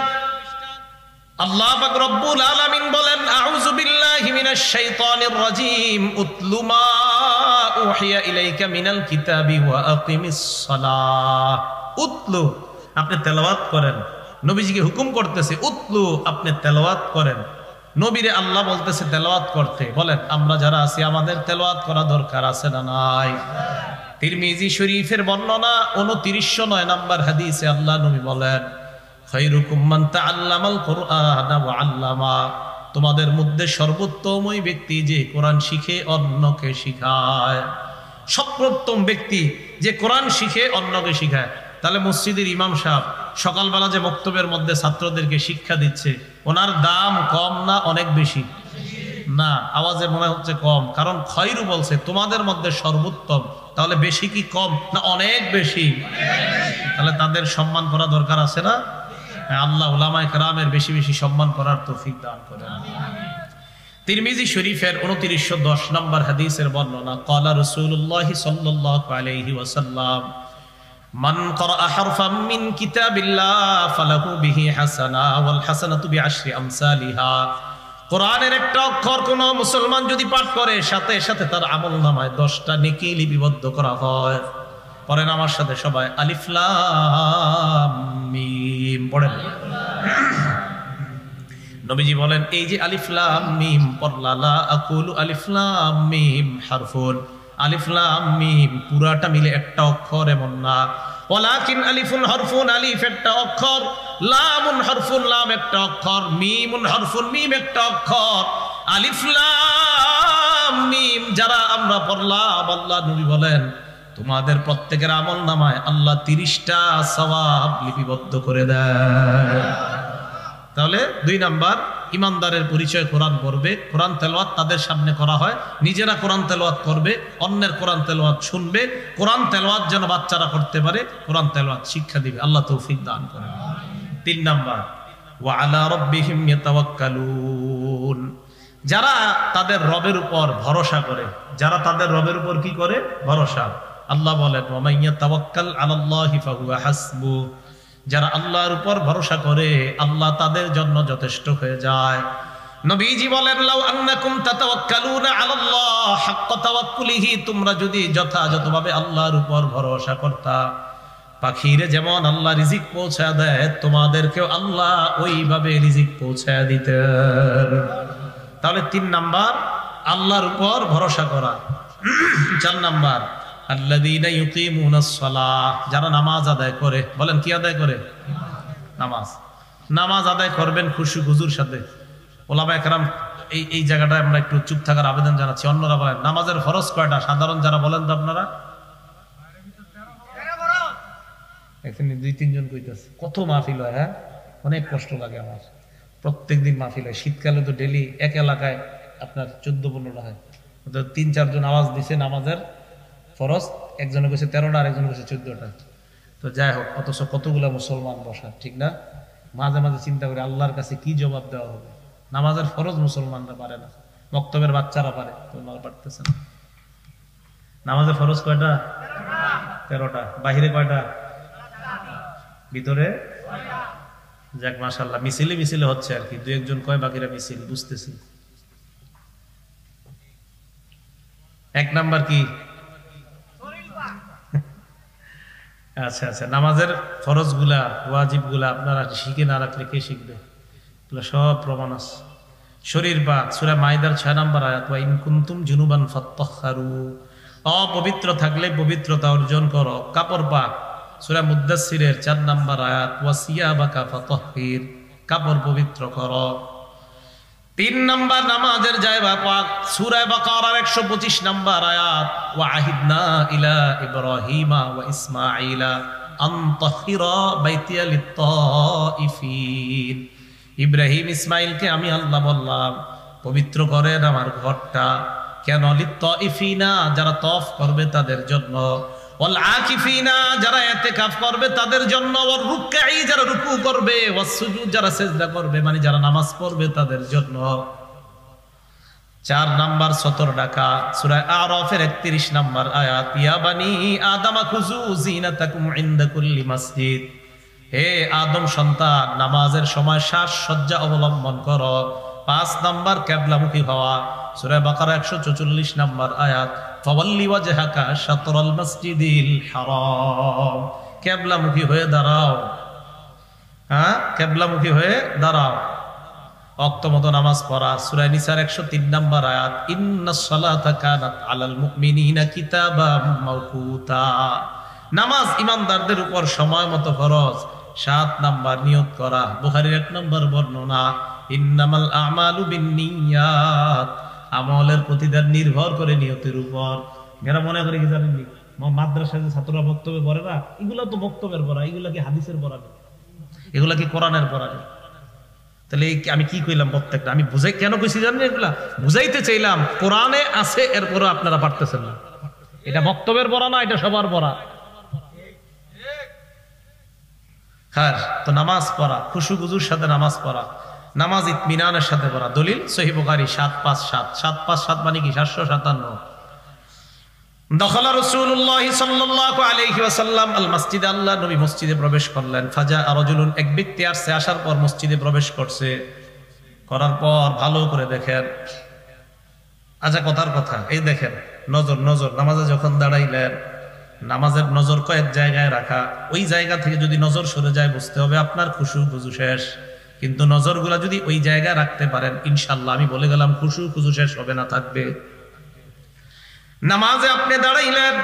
আল্লাহ পাক রব্বুল আলামিন বলেন, আউযু বিল্লাহি মিনাশ শাইতানির রাজীম, উতলু মা উহিয়া ইলাইকা মিনাল কিতাবি ওয়া আকিমিস সালাহ। উতলু, আপনি তেলাওয়াত করেন। নবীজিকে হুকুম করতেছে উতলু, আপনি তেলাওয়াত করেন। নবীরে আল্লাহ বলতেছে তেলাওয়াত করতে। বলেন আমরা যারা আছি আমাদের তেলাওয়াত করা দরকার আছে না নাই? তিরমিজি শরীফের বর্ণনা 2909 নম্বর হাদিসে আল্লাহ নবী বলেন, খায়রুকুম মান তাআল্লামাল কুরআনা ওয়া আল্লামা, তোমাদের মধ্যে সর্বোত্তম ওই ব্যক্তি যে কোরআন শিখে অন্যকে শিখায়। সর্বোত্তম ব্যক্তি যে কোরআন শিখে অন্যকে শিখায়। তাহলে মসজিদের ইমাম সাহেব সকালবেলা যে বক্তব্যের মধ্যে ছাত্রদেরকে শিক্ষা দিচ্ছে, ওনার দাম কম না অনেক বেশি? না, আওয়াজে মনে হচ্ছে কম, কারণ খয়রু বলছে তোমাদের মধ্যে সর্বোত্তম। তাহলে বেশি কি কম না অনেক বেশি? তাহলে তাদের সম্মান করা দরকার আছে না? আল্লাহ উলামায়ে কেরামের বেশি বেশি সম্মান করার তৌফিক দান করেন। তিরমিজি শরীফের 2910 নম্বর হাদিসের বর্ণনা, ক্বালা রাসূলুল্লাহ সাল্লাল্লাহু আলাইহি ওয়াসাল্লাম, মান ক্বারা হারফাম মিন কিতাবিল্লাহ ফালাহু বিহি হাসানা ওয়াল হাসানাতু বিআশরি আমসালিহা। কোরআনের একটা অক্ষর কোন মুসলমান যদি পাঠ করে, সাথে সাথে তার আমলনামায় 10টা নেকি লিপিবদ্ধ করা হয়। পড়েন আমার সাথে সবাই, আলিফ লাম মিম পড়েন। নবীজি বলেন, এই যে আলিফ লাম মিম পড়লা, লা আকুলু আলিফ লাম মিম হারফুন, আলিফ লাম মিম পুরাটা মিলে একটা অক্ষর এমন না। ওয়ালাকিন আলিফুন হরফুন, আলিফ একটা অক্ষর, লামুন হরফুন, লাম একটা অক্ষর, মিমুন হরফুন, মিম একটা অক্ষর। আলিফ লাম মিম যারা আমরা পড়লাম, আল্লাহ নবী বলেন তোমাদের প্রত্যেকের আমল নামায় আল্লাহ 30টা সওয়াব লিপিবদ্ধ করে দেয়। তাহলে 2 নাম্বার ইমানদারের পরিচয় কোরআন পড়বে, কোরআন তেলাওয়াত তাদের সামনে করা হয়, নিজেরা কোরআন তেলাওয়াত করবে, অন্যের কোরআন তেলাওয়াত শুনবে, কোরআন তেলাওয়াত যেন বাচ্চারা করতে পারে, কোরআন তেলাওয়াত শিক্ষা দিবে। আল্লাহ তৌফিক দান করেন। 3 নাম্বার, ওয়া আলা রাব্বিহিম ইয়াতাওয়াক্কালুন, যারা তাদের রবের উপর ভরসা করে, যারা তাদের রবের উপর কি করে? ভরসা। আল্লাহ বলেন ওয়া মান ইয়াতাওয়াক্কাল আলাল্লাহি ফাহুয়া হাসবুহ, যারা আল্লাহর উপর ভরসা করে আল্লাহ তাদের জন্য যথেষ্ট হয়ে যায়। নবীজি বলেন লাউ আন্নাকুম তাতাওয়াক্কালুনা আলাল্লাহ হাক্কা তাওয়াক্কুলিহি, তোমরা যদি যথাযথভাবে আল্লাহর উপর ভরসা করতা, পাখিরে যেমন আল্লাহ রিজিক পৌঁছায় দেয়, তোমাদেরকেও আল্লাহ ওইভাবে রিজিক পৌঁছায় দিতেন। তাহলে 3 নাম্বার আল্লাহর উপর ভরসা করা। 4 নাম্বার আল্লাযীনা ইউকিমুনাস সালাহ, যারা নামাজ আদায় করে। বলেন কি আদায় করে? নামাজ আদায় করবেন খুশু খুজুর সাথে। ওলামায়ে কেরাম এই জায়গাটায় আমরা একটু চুপ থাকার আবেদন জানাচ্ছি। অন্যরা বলেন নামাজের ফরজ কয়টা? সাধারণ যারা বলেন তো আপনারা, এখানে 2-3 জন কইতাছে। কত মাহফিল হয়, হ্যাঁ, অনেক কষ্ট লাগে আমার। প্রত্যেকদিন মাহফিল হয়, শীতকালে তো ডেলি এক এলাকায় আপনার 14-15টা হয়। 3-4 জন আওয়াজ দিছে নামাজের ফরজ, একজনে কইছে 13টা আর একজনে কইছে 14টা। তো যাই হোক, অথচ কতগুলা মুসলমান বসা, ঠিক না? মাঝে মাঝে চিন্তা করি আল্লাহর কাছে কি জবাব দেওয়া হবে। নামাজের ফরজ মুসলমানরা পারে না, মক্তবের বাচ্চারা পারে, তোমরা পারতেছে না। নামাজের ফরজ কয়টা? 13টা। বাহিরে কয়টা? ভিতরে? যাক মাশাআল্লাহ, মিছিলে হচ্ছে আর কি। 2-1 জন কয় বাকিরা মিছিল, বুঝতেছি। 1 নাম্বার কি? আচ্ছা আচ্ছা, নামাজের ফরজ গুলা, ওয়াজিব গুলা আপনারা শিখে না রাখলে কে শিখবে? সব প্রমাণ আছে। শরীর পাক, সূরা মাইদার 6 নম্বর আয়াত, ওয়া ইন কুনতুম জুনুবান ফাত্তাহহারু, অপবিত্র থাকলে পবিত্রতা অর্জন করো। কাপড় পাক, সূরা মুদ্দাসসিরের 4 নম্বর আয়াত, ওয়া সিয়াবাকা ফাতাহহির, কাপড় পবিত্র করো। 3 নম্বর নামাজের জায়গা পাক, সূরা বাকারার 125 নম্বর আয়াত, ওয়া আহিদনা ইলা ইব্রাহিমা ওয়া ইসমাঈলা আন তাহহিরা বাইতিয়া লিত-তাইফিন, ইব্রাহিম ইসমাইলকে আমি আল্লাহ বললাম পবিত্র করেন আমার ঘরটা। কেন? লিত-তাইফিনা, যারা তওয়াফ করবে তাদের জন্য, ওয়াল আকিফিনা, যারা ইতিকাফ করবে তাদের জন্য, ওয়ার রুকঈ, যারা রুকু করবে, ওয়াস সুজুদ, যারা সিজদা করবে মানে যারা নামাজ পড়বে তাদের জন্য। 4 নাম্বার সতর ডাকা, সূরা আরাফের 31 নাম্বার আয়াত, ইয়া বানি আদম খুযু জিনাতাকুম ইনদা কুল্লি মসজিদ, হে আদম সন্তান, নামাজের সময় সাজসজ্জা অবলম্বন করো। 5 নাম্বার কিবলামুখী হওয়া, সূরা বাকারা 144 নাম্বার আয়াত, ফাওয়াল্লি ওয়াজহাকা শাতরাল মসজিদিল হারাম, কিবলামুখী হয়ে দাঁড়াও। হ্যাঁ, কিবলামুখী হয়ে দাঁড়াও। ওয়াক্ত মতো নামাজ পড়া, সূরা নিসার 103 নাম্বার আয়াত, ইন্নাস সালাতা কানাত আলাল মুমিনিনা কিতাবাম মাওকুতা, নামাজ ইমানদারদের উপর সময় মতো ফরজ। 7 নাম্বার নিয়ত করা, বুখারীর 1 নম্বর বর্ণনা, ইন্নামাল আমালু বিন্নিয়াত, আমলের প্রতিদান নির্ভর করে নিয়তের উপর। এরা মনে করে কি জানেননি, মাদ্রাসায় যে ছাত্ররা বক্তব্য পড়ে না, এগুলা তো বক্তব্যের পড়া, এগুলা কি হাদিসের পড়া, এগুলা কি কোরআনের পড়া? তাহলে আমি কি কইলাম? প্রত্যেকটা আমি বুঝাই কেন কইছি জানেন? এগুলা বুঝাইতে চাইলাম কোরআনে আছে, এরপরে আপনারা পারতেছেন না। এটা বক্তব্যের পড়া না, এটা সবার পড়া। হ্যাঁ, তো নামাজ পড়া, খুশু খুজুর সাথে নামাজ পড়া, নামাজ ইতমিনানের সাথে পড়া। দলিল সহিহ বুখারী 757, 757 মানে কি? 757। দখলা রাসূলুল্লাহ সাল্লাল্লাহু আলাইহি ওয়াসাল্লাম আল মসজিদ, আল্লাহ নবী মসজিদে প্রবেশ করলেন। ফাজা রাজুলুন, এক ব্যক্তি আসছে, আসার পর মসজিদে প্রবেশ করছে। করার পর ভালো করে দেখেন, আচ্ছা কথার কথা, এই দেখেন নজর, নামাজে যখন দাঁড়াইলেন, নামাজের নজর কয়েক জায়গায় রাখা। ওই জায়গা থেকে যদি নজর সরে যায় বুঝতে হবে আপনার খুশু খুজু শেষ। কিন্তু নজরগুলা যদি ওই জায়গায় রাখতে পারেন, ইনশাআল্লাহ আমি বলে গেলাম খুশু খুজু শেষ হবে না, থাকবে। নামাজে আপনি দাঁড়াইলেন,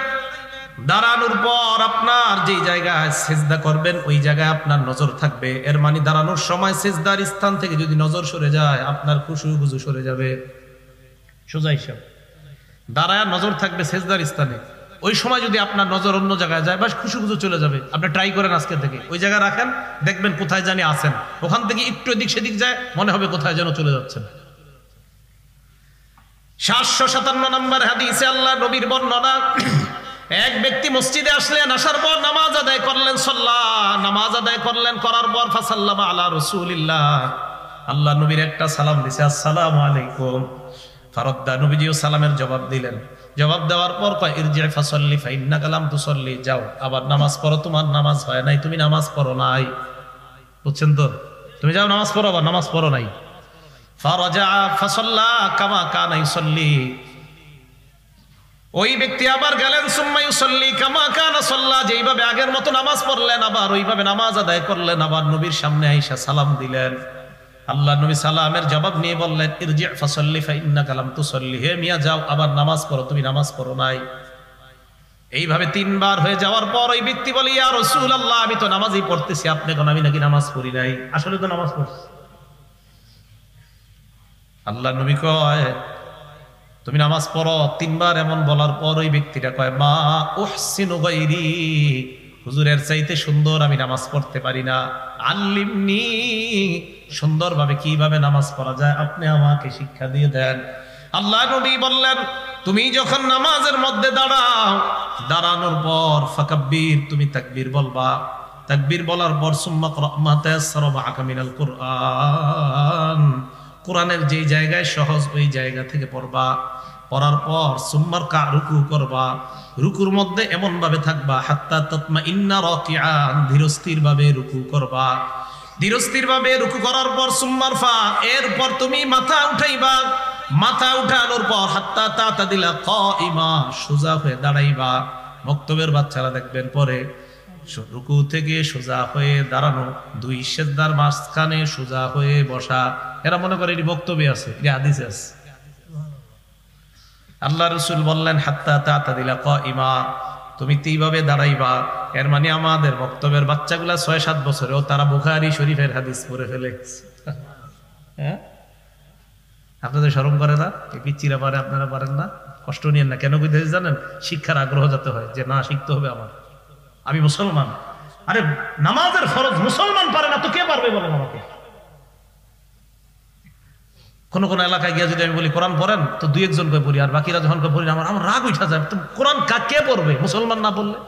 দাঁড়ানোর পর আপনার যে জায়গায় সিজদা করবেন ওই জায়গায় আপনার নজর থাকবে। এর মানে দাঁড়ানোর সময় সিজদার স্থান থেকে যদি নজর সরে যায় আপনার খুশু খুজু সরে যাবে। সোজা হিসাব, দাঁড়ায় নজর থাকবে সিজদার স্থানে, ওই সময় যদি আপনার নজর অন্য জায়গায় যায়, বাস খুশু খুশু চলে যাবে। আপনি ট্রাই করেন আজকে থেকে, ওই জায়গায় রাখেন, দেখবেন কোথায় জানি আছেন, ওখান থেকে একটু এদিক সেদিক যায়, মনে হবে কোথায় যেন চলে যাচ্ছেন। 757 নম্বর হাদিসে আল্লাহ নবীর বর্ণনা, এক ব্যক্তি মসজিদে আসলেন, আসার পর নামাজ আদায় করলেন, নামাজ আদায় করলেন, করার পর ফাসাল্লামা আলা রাসূলিল্লাহ, আল্লাহ নবীর একটা সালাম দিছে, আসসালামু আলাইকুম। ফারাদ্দা, নবীজিও সালামের জবাব দিলেন। জবাব দেওয়ার পর কয় ইরজি ফাসাল্লি ফাইন্নাকা লাম তুসাল্লি, যাও আবার নামাজ পড়ো, তোমার নামাজ হয় নাই, তুমি নামাজ পড়ো নাই। বুঝছেন তো? তুমি যাও নামাজ পড়ো, আবার নামাজ পড়ো নাই। ফারাজা ফাসাল্লা কামা কানা ইউসাল্লি, ওই ব্যক্তি আবার গেলেন, সুম্মা ইউসাল্লি কামা কানা সাল্লা, যেইভাবে আগের মতো নামাজ পড়লেন, আবার ওইভাবে নামাজ আদায় করলেন, আবার নবীর সামনে আইসা সালাম দিলেন। আল্লাহ নবী সালামের জবাব নিয়ে বললেন ইরজি ফাসাল্লি ফাইন্নাকা লাম তুসাল্লি, হে মিয়া যাও আবার নামাজ পড়ো, তুমি নামাজ পড়ো নাই। এইভাবে 3 বার হয়ে যাওয়ার পর ওই ব্যক্তি বলে, ইয়া রাসূলুল্লাহ, আমি তো নামাজই পড়তেছি, আপনি কোন আমি নাকি নামাজ পড়ি নাই? আসলে তো নামাজ পড়ছি। আল্লাহ নবী কয় তুমি নামাজ পড়ো। 3 বার এমন বলার পর ওই ব্যক্তিটা কয় মা উহসিনু গায়রি, হুজুরের চাইতে সুন্দর আমি নামাজ পড়তে পারি না, আল্লিমনি, সুন্দরভাবে কিভাবে নামাজ পড়া যায় আপনি আমাকে শিক্ষা দিয়ে দেন। আল্লাহ নবী বললেন তুমি যখন নামাজের মধ্যে দাঁড়াও, দাঁড়ানোর পর ফাকাব্বির, তুমি তাকবীর বলবা, তাকবীর বলার পর সুম্মা ক্রা মা তায়াসসারা মাআকা মিনাল কুরআন, কোরআনের যেই জায়গায় সহজ ওই জায়গা থেকে পড়বা। পড়ার পর সুম্মার কা, রুকু করবা, রুকুর মধ্যে এমন ভাবে থাকবা হাত্তা তাতমাইন্না রাকিআন, ধীরস্থির ভাবে রুকু করবা। ধীরস্থির ভাবে রুকু করার পর সুম্মার ফা, এরপর তুমি মাথা উঠাইবা, মাথা উঠানোর পর হাত্তা তাতাদিলা কাইমা, সোজা হয়ে দাঁড়াইবা। মক্তবের বাচ্চারা দেখবেন পরে রুকু থেকে সোজা হয়ে দাঁড়ানো, 2 সিজদার মাঝখানে সোজা হয়ে বসা, এরা মনে করে এটি বক্তব্যে আছে, এটি হাদিসে আছে। আল্লাহ রাসূল বললেন হাত্তা তাতাদিলা কাইমা, তুমি এইভাবে দাঁড়াইবা। এর মানে আমাদের বক্তব্যের বাচ্চাগুলা 6-7 বছরেও তারা বুখারী শরীফের হাদিস পড়ে ফেলে। হ্যাঁ, আপনাদের শরম করে না? এই পিচ্চিরা পারে, আপনারা পারেন না? কষ্ট নিয়েন না। কেন কইতেছি জানেন? শিক্ষার আগ্রহ যাতে হয়, যে না শিখতে হবে আমার, আমি মুসলমান। আরে নামাজের ফরজ মুসলমান পারে না তো কে পারবে বলেন আমাকে? কোন কোন এলাকায় গিয়ে যদি আমি বলি কোরআন পড়েন, তো 2-1 জন করে পড়ি, আর বাকিরা যখন পড়ি আমার রাগ উঠা যায়, তো কোরআন কে পড়বে মুসলমান না পড়লে?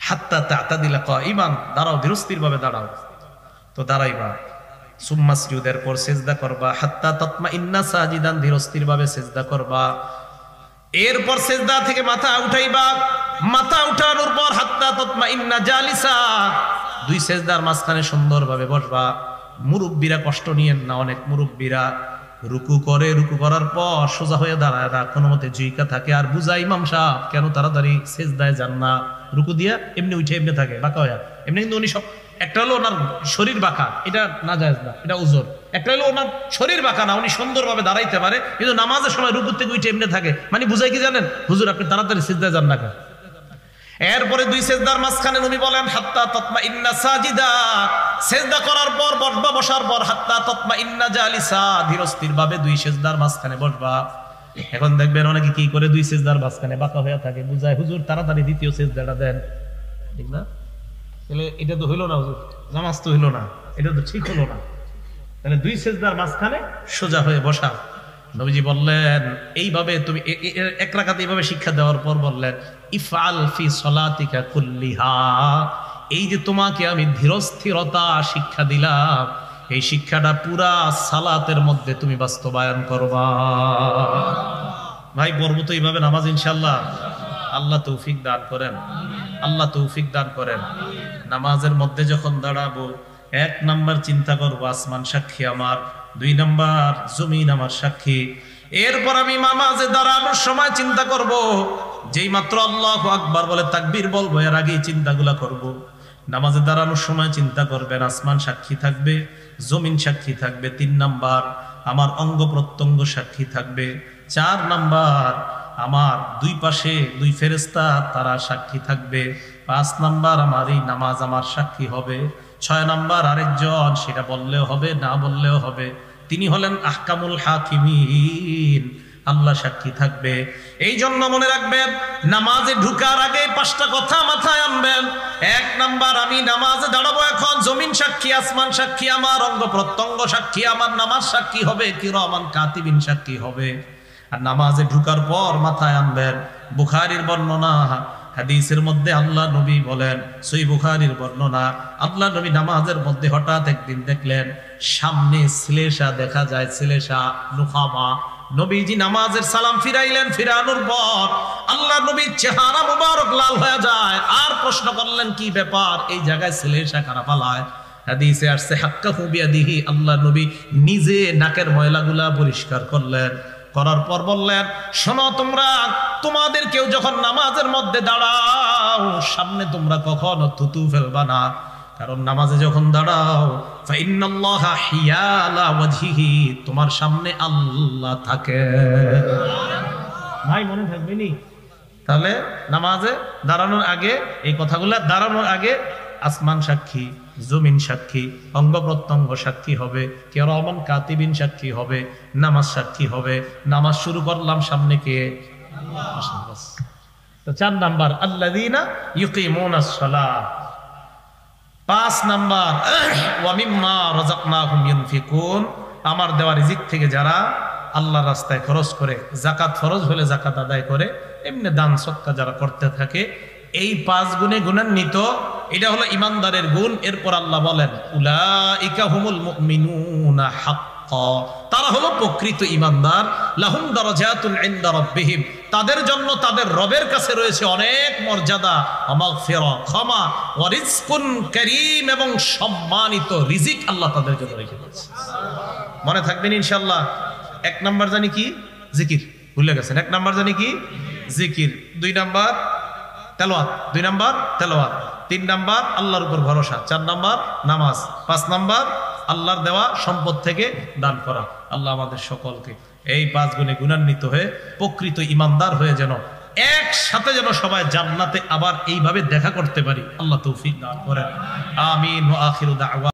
হাত্তা তাতাদিলা কাইমান, দাঁড়াও, ধীরস্থির ভাবে দাঁড়াও। তো দাঁড়াইবা, সুম্মা সুজুদের পর সিজদা করবা, হাত্তা তাতমাইন্না সাজিদান, ধীরস্থির ভাবে সিজদা করবা। এরপর সিজদা থেকে মাথা উঠাইবা, মাথা উঠানোর পর হাত্তা তাতমাইন্না জালিসা, 2 সিজদার মাঝখানে সুন্দরভাবে বসবা। মুরব্বীরা কষ্ট নিয়েন না, অনেক মুরব্বীরা রুকু করে, রুকু করার পর সোজা হয়ে দাঁড়ায় না, কোনো মতে জুইকা থাকে, আর বুঝা ইমাম সাহেব কেন তাড়াতাড়ি সিজদায় যান না, রুকু দিয়া এমনি উঠে এমনি থাকে বাঁকা হয়ে। এমনি কিন্তু উনি সব, একটা হলো ওনার শরীর বাঁকা, এটা না জায়েজ না, এটা উজর। একটা হলো ওনার শরীর বাঁকা না, উনি সুন্দরভাবে দাঁড়াইতে পারে, কিন্তু নামাজের সময় রুকু থেকে উঠে এমনি থাকে, মানে বুঝাই কি জানেন? হুজুর আপনি তাড়াতাড়ি সিজদায় যান না কেন? এরপরে 2 সিজদার মাঝখানে নবী বলেন হাত্তা তাতমাইন্না সাজিদা, সিজদা করার পর বসবা, বসার পর হাত্তা তাতমাইন্না জালিসা, ধীরস্থির ভাবে 2 সিজদার মাঝখানে বসবা। এখন দেখবেন অনেকে কি করে 2 সিজদার মাঝখানে বাঁকা হয়ে থাকে, বুঝায় হুজুর তাড়াতাড়ি দ্বিতীয় সিজদাটা দেন, ঠিক না? তাহলে এটা তো হইলো না হুজুর, নামাজ তো হইলো না, এটা তো ঠিক হলো না। তাহলে 2 সিজদার মাঝখানে সোজা হয়ে বসা। নবীজি বললেন এইভাবে তুমি 1 রাকাত এইভাবে শিক্ষা দেওয়ার পর বললেন ইফআল ফি সলাতিকা কুল্লিহা, এই যে তোমাকে আমি ধীরস্থিরতা শিক্ষা দিলাম, এই শিক্ষাটা পুরা সালাতের মধ্যে তুমি বাস্তবায়ন করবা। ভাই পড়ব তো এইভাবে নামাজ ইনশাআল্লাহ। আল্লাহ তৌফিক দান করেন, আল্লাহ তৌফিক দান করেন। নামাজের মধ্যে যখন দাঁড়াবো, 1 নাম্বার চিন্তা করবো আসমান সাক্ষী আমার, 2 নাম্বার জমিন আমার সাক্ষী। এরপর আমি নামাজে দাঁড়ানোর সময় চিন্তা করব, যেই মাত্র আল্লাহু আকবার বলে তাকবীর বলবো, এর আগেই চিন্তাগুলা করব। নামাজে দাঁড়ানোর সময় চিন্তা করবেন আসমান সাক্ষী থাকবে, জমিন সাক্ষী থাকবে, 3 নাম্বার আমার অঙ্গ প্রত্যঙ্গ সাক্ষী থাকবে, 4 নাম্বার আমার 2 পাশে 2 ফেরেশতা তারা সাক্ষী থাকবে, 5 নাম্বার আমার এই নামাজ আমার সাক্ষী হবে, 6 নাম্বার আরেকজন, সেটা বললেও হবে না বললেও হবে, তিনি হলেন আহকামুল হাকিমিন, আল্লাহ সাক্ষী থাকবে। এই জন্য মনে রাখবেন, নামাজে ঢুকার আগে 5টা কথা মাথায় আনবেন। 1 নাম্বার, আমি নামাজে দাঁড়াবো, এখন জমিন সাক্ষী, আসমান সাক্ষী, আমার অঙ্গ প্রত্যঙ্গ সাক্ষী, আমার নামাজ সাক্ষী হবে, কিরামান কাতিবিন সাক্ষী হবে। আর নামাজে ঢুকার পর মাথায় আনবেন, বুখারীর বর্ণনা, হাদিসের মধ্যে আল্লাহ নবী বলেন, সহিহ বুখারীর বর্ণনা, আল্লাহ নবী নামাজের মধ্যে হঠাৎ একদিন দেখলেন সামনে শ্লেষা দেখা যায়, শ্লেষা নুখামা। নবীজি নামাজের সালাম ফিরাইলেন, ফিরানোর পর আল্লাহ নবীর চেহারা মুবারক লাল হয়ে যায়। আর প্রশ্ন করলেন, কি ব্যাপার, এই জায়গায় শ্লেষা কারা পালায়? হাদিসে আসছে হাক্কাহু বিয়াদিহি, আল্লাহ নবী নিজে নাকের ময়লাগুলা পরিষ্কার করলেন। করার পর বললেন, শোনো, তোমাদের কেউ যখন নামাজের মধ্যে দাঁড়াও, সামনে তোমরা কখনো থুতু ফেলবা না, কারণ নামাজে যখন দাঁড়াও ফাইন্নাল্লাহা হিয়ালা ওয়াজহিহি, তোমার সামনে আল্লাহ থাকে। ভাই মনে থাকবে নি? তাহলে নামাজে দাঁড়ানোর আগে এই কথাগুলো, দাঁড়ানোর আগে আসমান সাক্ষী, জমিন সাক্ষী, অঙ্গ প্রত্যঙ্গ সাক্ষী হবে, কিরামান কাতিবিন সাক্ষী হবে, নামাজ সাক্ষী হবে। নামাজ শুরু করলাম, সামনে কে? আল্লাহ। তো 4 নাম্বার, আল্লাযীনা ইউকিমুনাস সালাহ। 5 নাম্বার, ওয়া মিম্মা রাযাকনাহুম ইউনফিকুন, আমার দেওয়া রিজিক থেকে যারা আল্লাহর রাস্তায় খরচ করে, যাকাত ফরজ হলে যাকাত আদায় করে, এমনি দান সদকা যারা করতে থাকে, এই 5 গুণে গুণান্বিত, এটা হলো ইমানদারের গুণ। এরপর আল্লাহ বলেন, উলাইকা হুমুল মুমিনুনা হাক্কা, তারা হলো প্রকৃত ইমানদার। লাহুম দারাজাতুন ইনদা রাব্বিহিম, তাদের জন্য তাদের রবের কাছে রয়েছে অনেক মর্যাদা, মাগফিরা, ক্ষমা, ওয়া রিজকুন কারীম, এবং সম্মানিত রিজিক আল্লাহ তাদের জন্য রেখে দিয়েছে। মনে থাকবেন ইনশাআল্লাহ। 1 নাম্বার জানি কি? জিকির। ভুলে গেছেন? 1 নাম্বার জানি কি? জিকির। 2 নাম্বার তেলাওয়াত, 2 নাম্বার তেলাওয়াত। 3 নাম্বার আল্লাহর উপর ভরসা। 4 নাম্বার নামাজ। 5 নাম্বার আল্লাহর দেওয়া সম্পদ থেকে দান করা। আল্লাহ আমাদের সকলকে এই 5 গুণে গুণান্বিত হয়ে প্রকৃত ইমানদার হয়ে যেন একসাথে যেন সবাই জান্নাতে আবার এইভাবে দেখা করতে পারি, আল্লাহ তৌফিক দান করেন। আমিন। ওয়া আখিরু দাওয়া।